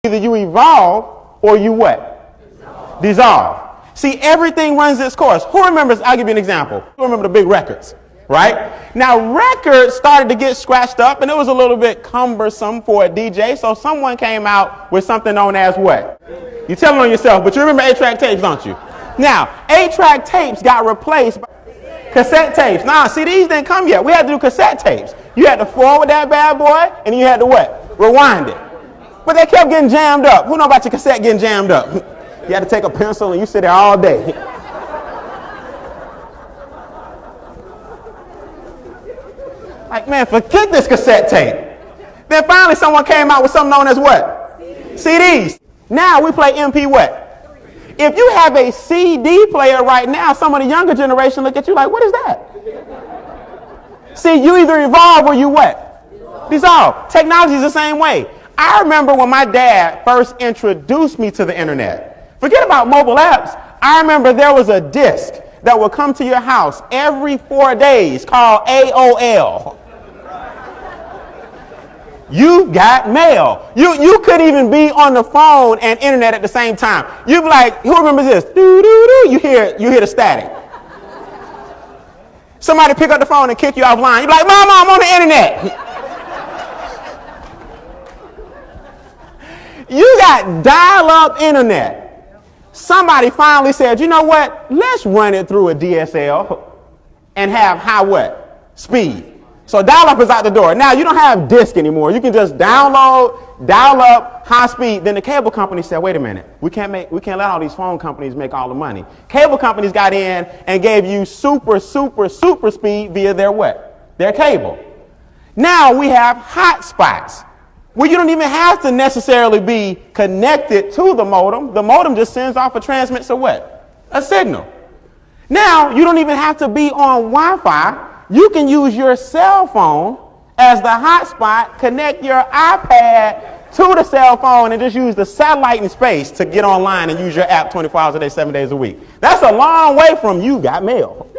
Either you evolve or you what? Dissolve. See, everything runs its course. Who remembers, I'll give you an example. Who remember the big records, right? Now, records started to get scratched up, and it was a little bit cumbersome for a DJ, so someone came out with something known as what? You tell it on yourself, but you remember 8-track tapes, don't you? Now, 8-track tapes got replaced by cassette tapes. Nah, CDs didn't come yet. We had to do cassette tapes. You had to forward that bad boy, and you had to what? Rewind it. But they kept getting jammed up. Who know about your cassette getting jammed up? You had to take a pencil and you sit there all day. Like, man, forget this cassette tape. Then finally someone came out with something known as what? CDs. Now we play MP what? If you have a CD player right now, some of the younger generation look at you like, what is that? See, you either evolve or you what? Dissolve. Technology is the same way. I remember when my dad first introduced me to the internet. Forget about mobile apps. I remember there was a disc that would come to your house every 4 days called AOL. You got mail. You couldn't even be on the phone and internet at the same time. You'd be like, who remembers this? Doo, doo, doo. You hear the static. Somebody pick up the phone and kick you offline. You're like, Mama, I'm on the internet. You got dial-up internet. Somebody finally said, you know what? Let's run it through a DSL and have high what? Speed. So dial-up is out the door. Now you don't have disk anymore. You can just download, dial up, high speed. Then the cable company said, wait a minute. We can't let all these phone companies make all the money. Cable companies got in and gave you super speed via their what? Their cable. Now we have hotspots where you don't even have to necessarily be connected to the modem. The modem just sends off a transmits a what? A signal. Now you don't even have to be on Wi-Fi. You can use your cell phone as the hotspot, connect your iPad to the cell phone, and just use the satellite in space to get online and use your app 24 hours a day, 7 days a week. That's a long way from you got mail.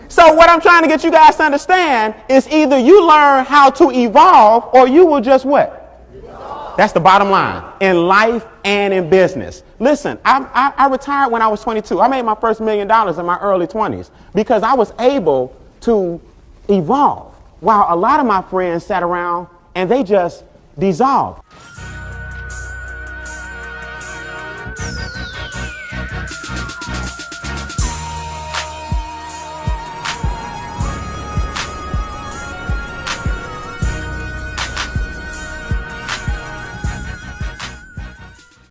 So what I'm trying to get you guys to understand is either you learn how to evolve or you will just what? That's the bottom line in life and in business. Listen, I retired when I was 22. I made my first $1 million in my early 20s because I was able to evolve while a lot of my friends sat around and they just dissolved.